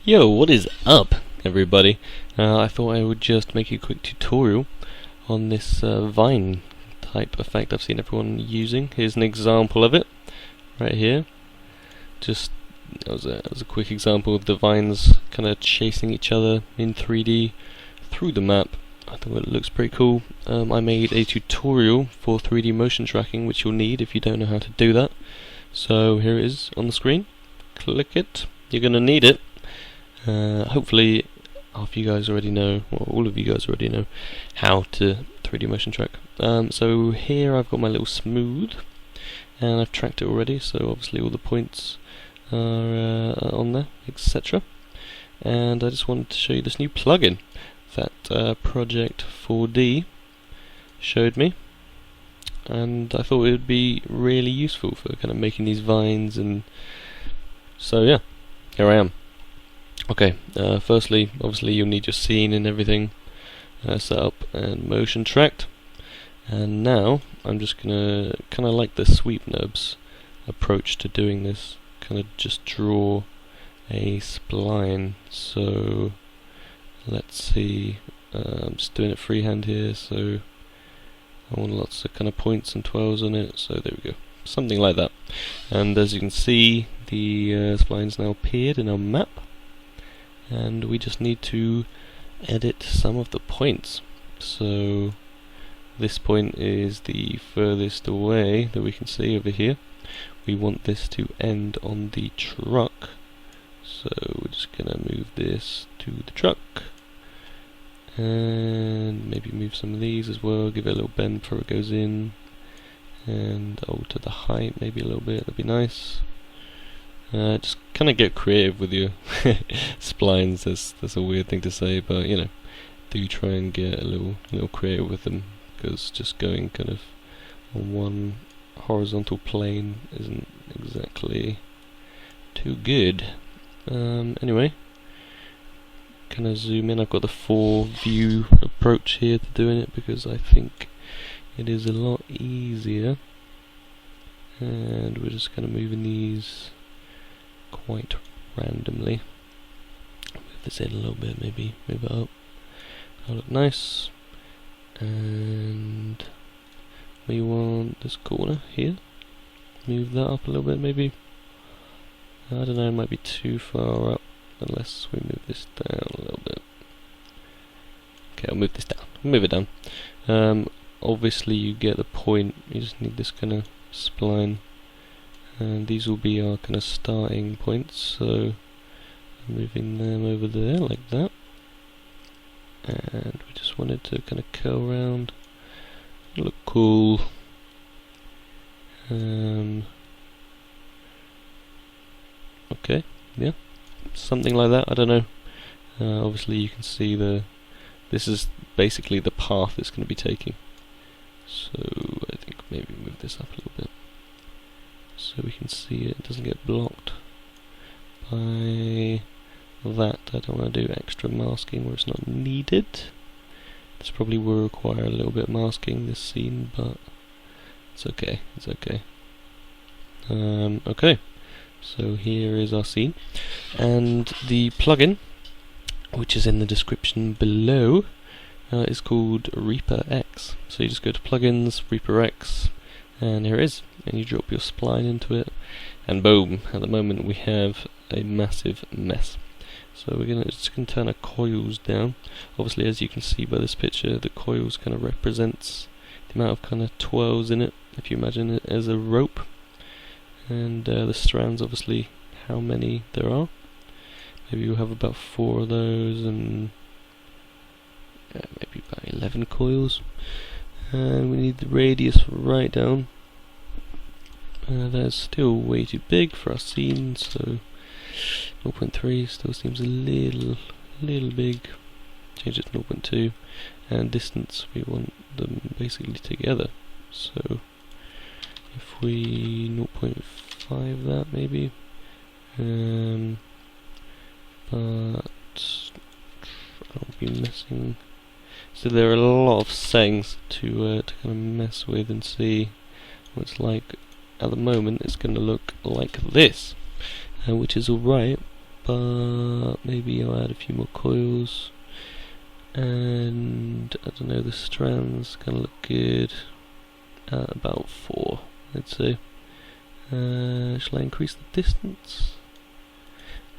Yo, what is up, everybody? I thought I would just make a quick tutorial on this vine type effect I've seen everyone using. Here's an example of it, right here. Just that was a quick example of the vines kind of chasing each other in 3D through the map. I think it looks pretty cool. I made a tutorial for 3D motion tracking, which you'll need if you don't know how to do that. So here it is on the screen. Click it. You're gonna need it. Hopefully half you guys already know, or all of you guys already know, how to 3D motion track. So here I've got my little smooth, and I've tracked it already, so obviously all the points are on there, etc. And I just wanted to show you this new plugin that Project 4D showed me, and I thought it would be really useful for kind of making these vines, and so yeah, here I am. Okay, firstly, obviously you'll need your scene and everything set up and motion tracked. And now I'm just gonna kind of like the sweep nubs approach to doing this, kind of just draw a spline. So let's see, I'm just doing it freehand here, so I want lots of kind of points and 12s on it, so there we go, something like that. And as you can see, the spline's now appeared in our map, and we just need to edit some of the points. So this point is the furthest away that we can see over here. We want this to end on the truck, so we're just gonna move this to the truck, and maybe move some of these as well, give it a little bend before it goes in, and alter the height maybe a little bit, that'd be nice. Just kind of get creative with your splines. That's a weird thing to say, but you know, do try and get a little creative with them, because just going kind of on one horizontal plane isn't exactly too good. Anyway, kind of zoom in. I've got the 4-view approach here to doing it because I think it is a lot easier, and we're just kind of moving these quite randomly. Move this in a little bit, maybe move it up. That'll look nice. And we want this corner here. Move that up a little bit, maybe. I don't know, it might be too far up unless we move this down a little bit. Okay, I'll move this down. Move it down. Obviously you get the point. You just need this kind of spline, and these will be our kind of starting points, so moving them over there like that, and we just wanted to kind of curl around, look cool. Okay, yeah, something like that. I don't know. Obviously you can see this is basically the path it's going to be taking, so I think maybe move this up a little bit so we can see it doesn't get blocked by that. I don't want to do extra masking where it's not needed. This probably will require a little bit of masking, this scene, but it's okay, it's okay. Okay, so here is our scene, and the plugin, which is in the description below, is called Reaper X. So you just go to plugins, Reaper X, and here it is, and you drop your spline into it, and boom, at the moment we have a massive mess. So we're just gonna turn our coils down. Obviously, as you can see by this picture, the coils kind of represents the amount of kind of 12s in it, if you imagine it as a rope, and the strands, obviously how many there are. Maybe we'll have about 4 of those, and maybe about 11 coils. And we need the radius right down. That's still way too big for our scene, so 0.3 still seems a little big. Change it to 0.2. And distance, we want them basically together. So if we 0.5 that maybe, but I won't be messing. So there are a lot of settings to kind of mess with and see what it's like. At the moment it's going to look like this, which is alright. but maybe I'll add a few more coils, and I don't know, the strands gonna look good at about 4, I'd say. Shall I increase the distance?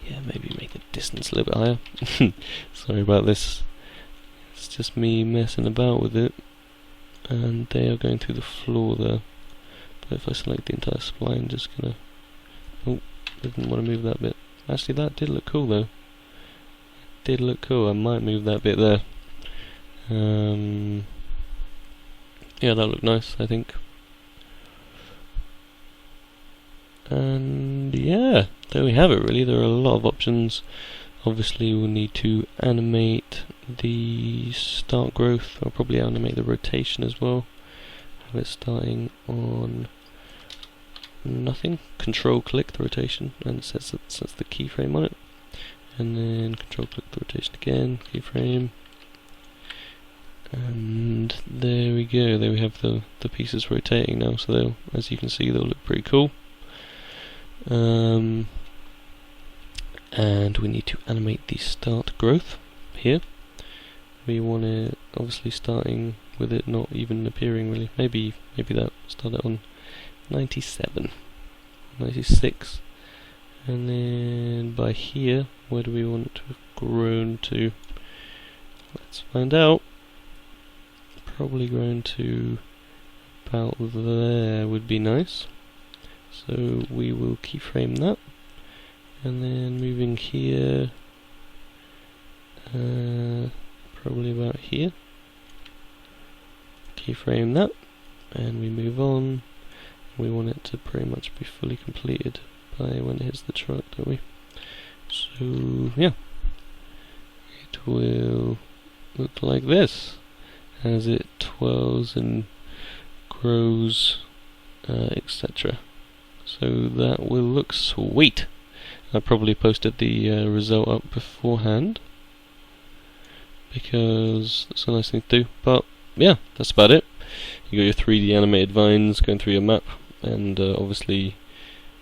Yeah, maybe make the distance a little bit higher. Sorry about this. It's just me messing about with it. And they are going through the floor there. But if I select the entire spline, just gonna... Oh, I didn't want to move that bit. Actually, that did look cool though. Did look cool. I might move that bit there. Yeah, that looked nice, I think. And yeah, there we have it really. There are a lot of options. Obviously we'll need to animate the start growth. I'll probably animate the rotation as well. Have it starting on nothing. Control click the rotation and it sets the keyframe on it. And then control click the rotation again, keyframe. And there we go. There we have the pieces rotating now, so they'll, as you can see, they'll look pretty cool. And we need to animate the start growth here. We want it obviously starting with it not even appearing really. Maybe that start it on 97, 96, and then by here, where do we want it to have grown to? Let's find out. Probably grown to about there would be nice. So we will keyframe that, and then moving here, probably about here. Keyframe that, and we move on. We want it to pretty much be fully completed by when it hits the truck, don't we? So yeah, it will look like this as it twirls and grows, etc. So that will look sweet. I probably posted the result up beforehand because it's a nice thing to do. But yeah, that's about it. You got your 3D animated vines going through your map, and obviously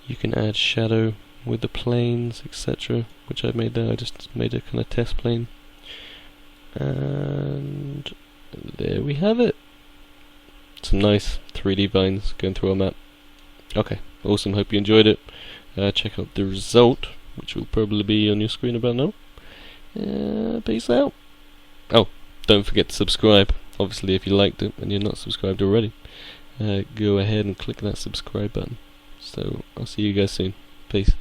you can add shadow with the planes, etc. Which I've made there. I just made a kind of test plane, and there we have it. Some nice 3D vines going through our map. Okay, awesome, hope you enjoyed it. Check out the result, which will probably be on your screen about now. Peace out. Oh, don't forget to subscribe. Obviously, if you liked it and you're not subscribed already, go ahead and click that subscribe button. So, I'll see you guys soon. Peace.